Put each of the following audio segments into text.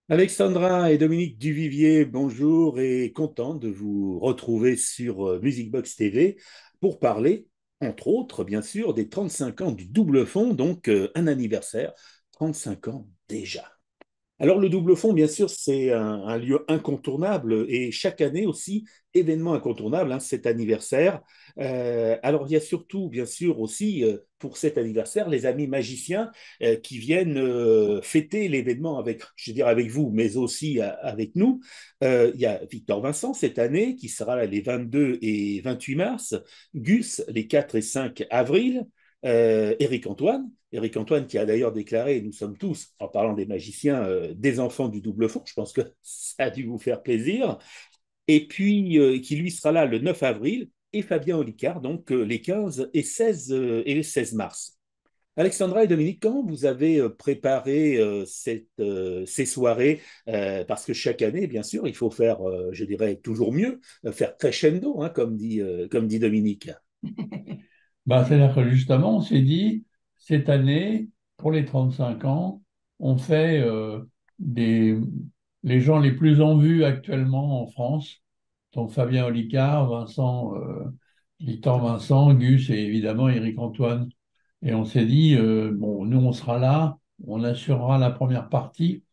Alexandra et Dominique Duvivier, bonjour et content de vous retrouver sur Musicbox TV pour parler, entre autres, bien sûr, des 35 ans du double fond, donc un anniversaire, 35 ans déjà. Alors le double fond, bien sûr, c'est un lieu incontournable et chaque année aussi, événement incontournable, hein, cet anniversaire. Alors il y a surtout, bien sûr, aussi pour cet anniversaire, les amis magiciens qui viennent fêter l'événement avec, je veux dire, avec vous, mais aussi avec nous. Il y a Victor Vincent cette année qui sera là les 22 et 28 mars, Gus les 4 et 5 avril, Éric Antoine. Éric Antoine qui a d'ailleurs déclaré, nous sommes tous, en parlant des magiciens, des enfants du double fond, je pense que ça a dû vous faire plaisir, et puis qui lui sera là le 9 avril, et Fabien Olicard, donc les 15 et 16 mars. Alexandra et Dominique, comment vous avez préparé ces soirées parce que chaque année, bien sûr, il faut faire, je dirais, toujours mieux, faire crescendo, hein, comme dit Dominique. C'est-à-dire que justement, on s'est dit, cette année, pour les 35 ans, on fait des, les gens les plus en vue actuellement en France, donc Fabien Olicard, Victor Vincent, Gus et évidemment Éric Antoine. Et on s'est dit, bon, nous on sera là, on assurera la première partie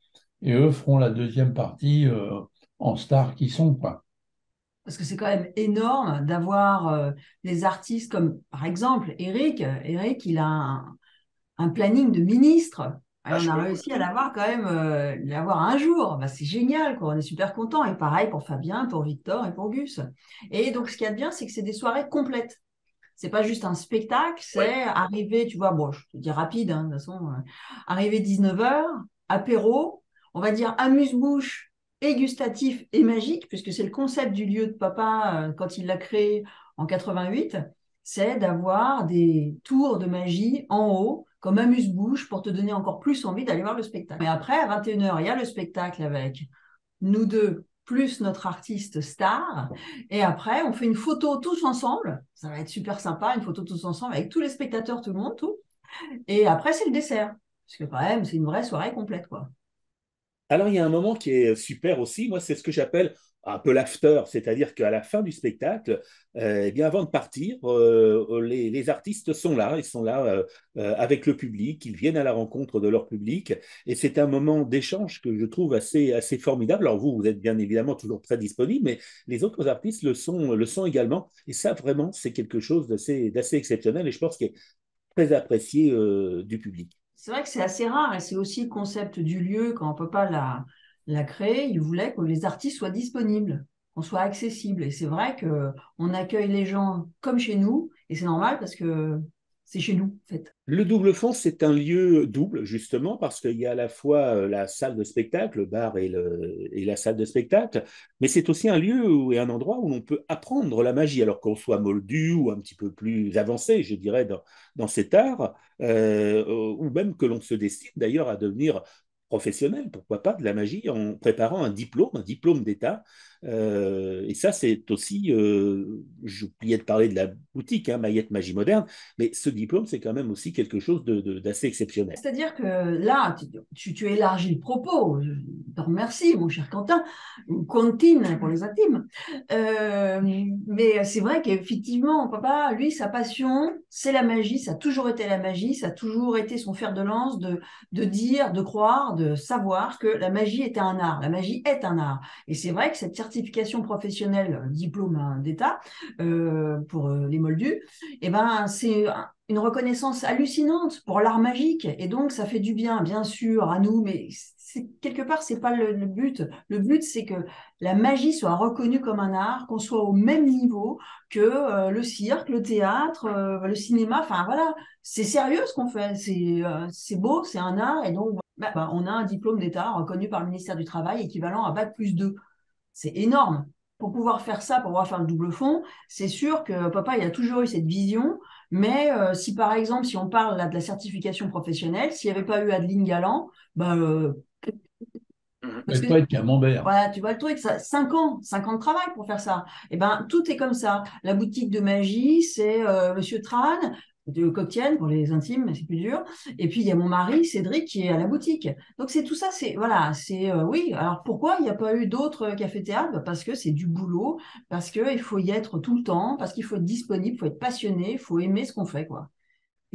et eux feront la deuxième partie en stars qui sont, quoi. Parce que c'est quand même énorme d'avoir des artistes comme, par exemple, Eric. Eric, il a un planning de ministre. Et on a réussi à l'avoir quand même, l'avoir un jour. Bah, c'est génial, quoi. On est super contents. Et pareil pour Fabien, pour Victor et pour Gus. Et donc, ce qu'il y a de bien, c'est que c'est des soirées complètes. C'est pas juste un spectacle, c'est arriver, tu vois, bon, je te dis rapide, hein, de toute façon, arriver 19h, apéro, on va dire amuse-bouche et gustatif et magique, puisque c'est le concept du lieu de papa quand il l'a créé en 88, c'est d'avoir des tours de magie en haut, comme amuse-bouche, pour te donner encore plus envie d'aller voir le spectacle. Mais après, à 21h, il y a le spectacle avec nous deux, plus notre artiste star. Et après, on fait une photo tous ensemble. Ça va être super sympa, une photo tous ensemble avec tous les spectateurs, tout le monde, tout. Et après, c'est le dessert. Parce que quand même, c'est une vraie soirée complète, quoi. Alors, il y a un moment qui est super aussi, moi, c'est ce que j'appelle un peu l'after, c'est-à-dire qu'à la fin du spectacle, eh bien, avant de partir, les artistes sont là, ils sont là avec le public, ils viennent à la rencontre de leur public, et c'est un moment d'échange que je trouve assez formidable. Alors, vous êtes bien évidemment toujours très disponible, mais les autres artistes le sont également, et ça, vraiment, c'est quelque chose d'assez exceptionnel, et je pense qu'il est très apprécié du public. C'est vrai que c'est assez rare et c'est aussi le concept du lieu quand on ne peut pas la créer. Il voulait que les artistes soient disponibles, qu'on soit accessible. Et c'est vrai qu'on accueille les gens comme chez nous et c'est normal parce que c'est chez nous, en fait. Le double fond, c'est un lieu double, justement, parce qu'il y a à la fois la salle de spectacle, le bar et la salle de spectacle, mais c'est aussi un lieu et un endroit où l'on peut apprendre la magie, alors qu'on soit moldu ou un petit peu plus avancé, je dirais, dans cet art, ou même que l'on se décide d'ailleurs à devenir professionnel, pourquoi pas, de la magie en préparant un diplôme d'État. Et ça, c'est aussi, j'oubliais de parler de la boutique, hein, Maillette Magie Moderne, mais ce diplôme, c'est quand même aussi quelque chose d'assez exceptionnel. C'est-à-dire que là, tu élargis le propos. Je te remercie, mon cher Quentin, ou Quentin pour les intimes. Euh, mais c'est vrai qu'effectivement, papa, lui, sa passion, c'est la magie. Ça a toujours été la magie. Ça a toujours été son fer de lance de dire, de croire, de savoir que la magie était un art. La magie est un art. Et c'est vrai que cette certification professionnelle, diplôme hein, d'État, pour les moldus, eh ben, c'est une reconnaissance hallucinante pour l'art magique. Et donc, ça fait du bien, bien sûr, à nous, mais quelque part, c'est pas le but. Le but, c'est que la magie soit reconnue comme un art, qu'on soit au même niveau que le cirque, le théâtre, le cinéma. Enfin, voilà, c'est sérieux ce qu'on fait. C'est beau, c'est un art. Et donc, on a un diplôme d'État reconnu par le ministère du Travail équivalent à Bac+2. C'est énorme. Pour pouvoir faire ça, pour pouvoir faire le double fond, c'est sûr que papa, il a toujours eu cette vision. Mais si par exemple, si on parle là, de la certification professionnelle, s'il n'y avait pas eu Adeline Galland, bah, parce que Faites pas être camembert. voilà, tu vois le truc, ça, 5 ans de travail pour faire ça. Et ben, tout est comme ça. La boutique de magie, c'est Monsieur Tran. de coquetienne pour les intimes, mais c'est plus dur. Et puis il y a mon mari, Cédric, qui est à la boutique. Donc c'est tout ça, c'est voilà, c'est oui. Alors pourquoi il n'y a pas eu d'autres cafés-théâtres? Parce que c'est du boulot, parce qu'il faut y être tout le temps, parce qu'il faut être disponible, il faut être passionné, il faut aimer ce qu'on fait, quoi.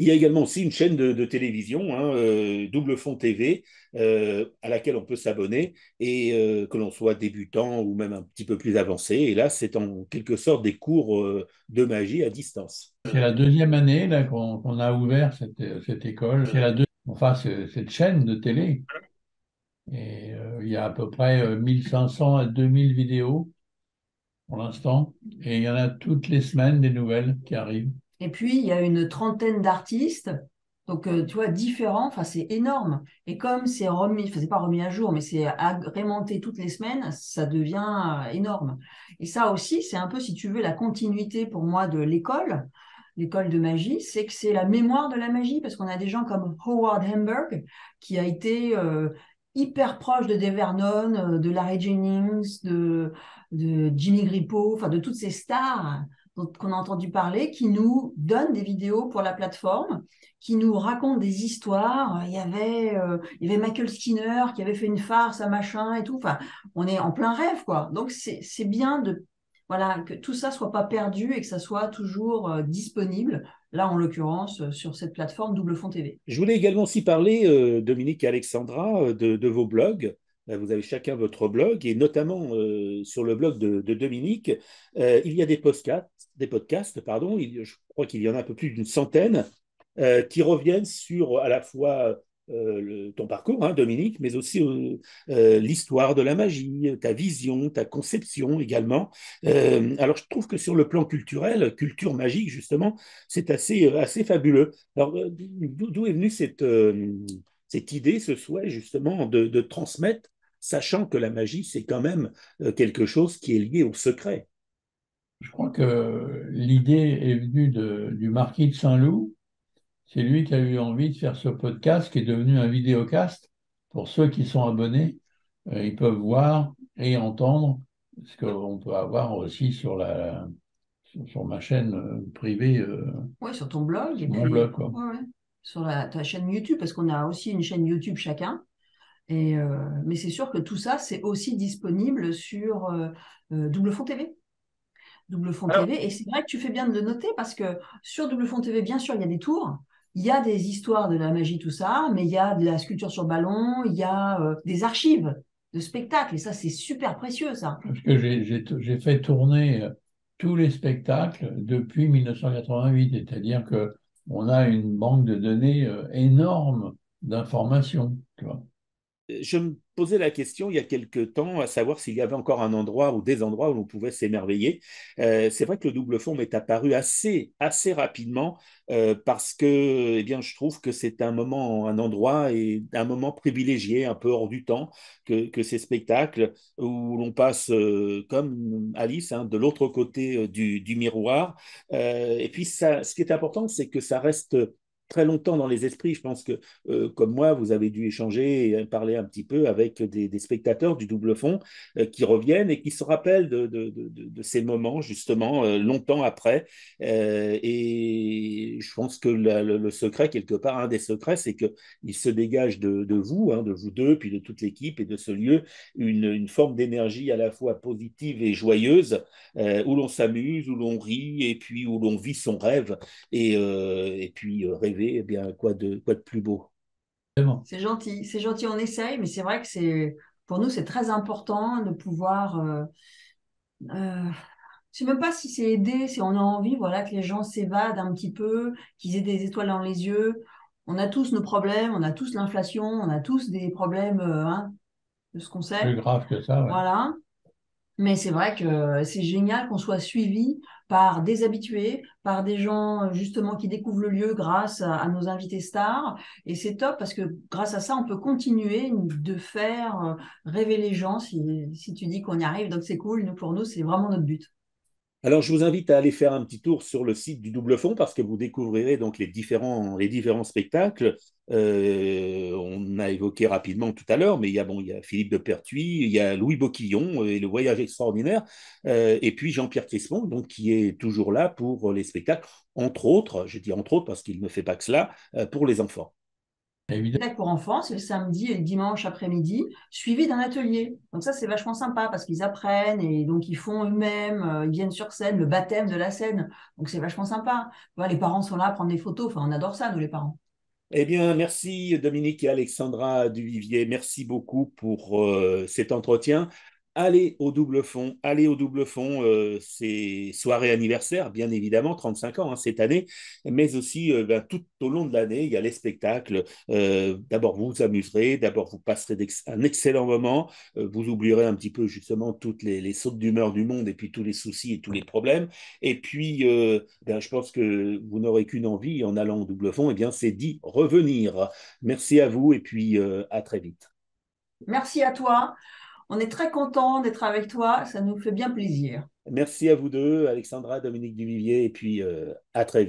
Il y a également aussi une chaîne de télévision, hein, Double Fond TV, à laquelle on peut s'abonner et que l'on soit débutant ou même un petit peu plus avancé. Et là, c'est en quelque sorte des cours de magie à distance. C'est la deuxième année là, qu'on a ouvert cette école. C'est la enfin, cette chaîne de télé. Et il y a à peu près 1500 à 2000 vidéos pour l'instant. Et il y en a toutes les semaines des nouvelles qui arrivent. Et puis, il y a une trentaine d'artistes, donc tu vois, différents, enfin, c'est énorme. Et comme c'est remis, enfin, c'est pas remis à jour, mais c'est agrémenté toutes les semaines, ça devient énorme. Et ça aussi, c'est un peu, si tu veux, la continuité pour moi de l'école de magie, c'est que c'est la mémoire de la magie, parce qu'on a des gens comme Howard Hamburg, qui a été hyper proche de Dave Vernon, de Larry Jennings, de Jimmy Grippo, enfin, de toutes ces stars qu'on a entendu parler, qui nous donnent des vidéos pour la plateforme, qui nous racontent des histoires. Il y avait Michael Skinner qui avait fait une farce à machin et tout. Enfin, on est en plein rêve, quoi. Donc, c'est bien de, voilà, que tout ça soit pas perdu et que ça soit toujours disponible. Là, en l'occurrence, sur cette plateforme Double Fond TV. Je voulais également aussi parler, Dominique et Alexandra, de vos blogs. Vous avez chacun votre blog et notamment sur le blog de Dominique, il y a des podcasts, pardon, je crois qu'il y en a un peu plus d'une centaine qui reviennent sur à la fois ton parcours, hein, Dominique, mais aussi l'histoire de la magie, ta vision, ta conception également. Alors, je trouve que sur le plan culturel, culture magique, justement, c'est assez fabuleux. Alors, d'où est venue cette idée, ce souhait, justement, de transmettre, sachant que la magie, c'est quand même quelque chose qui est lié au secret? Je crois que l'idée est venue du marquis de Saint-Loup. C'est lui qui a eu envie de faire ce podcast qui est devenu un vidéocast. Pour ceux qui sont abonnés, ils peuvent voir et entendre ce qu'on peut avoir aussi sur ma chaîne privée, Oui, sur ton blog et sur mon puis blog, quoi. ouais, ouais, sur ta chaîne YouTube, parce qu'on a aussi une chaîne YouTube chacun. Mais c'est sûr que tout ça, c'est aussi disponible sur Double Fond TV. Double Fond Alors, TV. Et c'est vrai que tu fais bien de le noter parce que sur Double Fond TV, bien sûr, il y a des tours, il y a des histoires de la magie, tout ça, mais il y a de la sculpture sur ballon, il y a des archives de spectacles. Et ça, c'est super précieux, ça. Parce que j'ai fait tourner tous les spectacles depuis 1988, c'est-à-dire que on a une banque de données énorme d'informations, tu vois. je me posais la question il y a quelque temps à savoir s'il y avait encore un endroit ou des endroits où l'on pouvait s'émerveiller. C'est vrai que le double fond m'est apparu assez rapidement parce que eh bien, je trouve que c'est un moment, un endroit et un moment privilégié, un peu hors du temps, que ces spectacles où l'on passe comme Alice, hein, de l'autre côté du miroir. Et puis, ça, ce qui est important, c'est que ça reste très longtemps dans les esprits. Je pense que comme moi, vous avez dû échanger et parler un petit peu avec des spectateurs du double fond qui reviennent et qui se rappellent de ces moments, justement, longtemps après. Et je pense que le secret, quelque part, un des secrets, c'est qu'il se dégage vous, hein, de vous deux, puis de toute l'équipe et de ce lieu, une forme d'énergie à la fois positive et joyeuse, où l'on s'amuse, où l'on rit, et puis où l'on vit son rêve, et puis rêver, eh bien, quoi de plus beau? Vraiment. C'est gentil, on essaye, mais c'est vrai que pour nous, c'est très important de pouvoir. Euh, je sais même pas si c'est aider, si on a envie, voilà, que les gens s'évadent un petit peu, qu'ils aient des étoiles dans les yeux. On a tous nos problèmes, on a tous l'inflation, on a tous des problèmes, hein, de ce qu'on Plus sait. grave que ça, ouais. Voilà. Mais c'est vrai que c'est génial qu'on soit suivi par des habitués, par des gens justement qui découvrent le lieu grâce à nos invités stars. Et c'est top parce que grâce à ça, on peut continuer de faire rêver les gens si tu dis qu'on y arrive. Donc c'est cool. Nous, pour nous, c'est vraiment notre but. Alors, je vous invite à aller faire un petit tour sur le site du Double Fond parce que vous découvrirez donc les différents spectacles. On a évoqué rapidement tout à l'heure, mais il y a Philippe de Pertuis, il y a Louis Boquillon et le Voyage extraordinaire, et puis Jean-Pierre Crispon, donc qui est toujours là pour les spectacles, entre autres, je dis entre autres parce qu'il ne fait pas que cela, pour les enfants. Évidemment. Spectacle pour enfants, c'est le samedi et le dimanche après-midi, suivi d'un atelier. Donc ça, c'est vachement sympa parce qu'ils apprennent et donc ils font eux-mêmes, ils viennent sur scène, le baptême de la scène. Donc c'est vachement sympa. Voilà, les parents sont là à prendre des photos. Enfin, on adore ça, nous, les parents. Eh bien, merci Dominique et Alexandra Duvivier. Merci beaucoup pour cet entretien. Allez au double fond, c'est soirée anniversaire, bien évidemment, 35 ans hein, cette année, mais aussi tout au long de l'année, il y a les spectacles. D'abord, vous vous amuserez, d'abord, vous passerez un excellent moment, vous oublierez un petit peu justement toutes les sautes d'humeur du monde et puis tous les soucis et tous les problèmes. Et puis, je pense que vous n'aurez qu'une envie en allant au double fond, eh bien, c'est d'y revenir. Merci à vous et puis à très vite. Merci à toi. On est très content d'être avec toi. Ça nous fait bien plaisir. Merci à vous deux, Alexandra, Dominique Duvivier, et puis à très vite.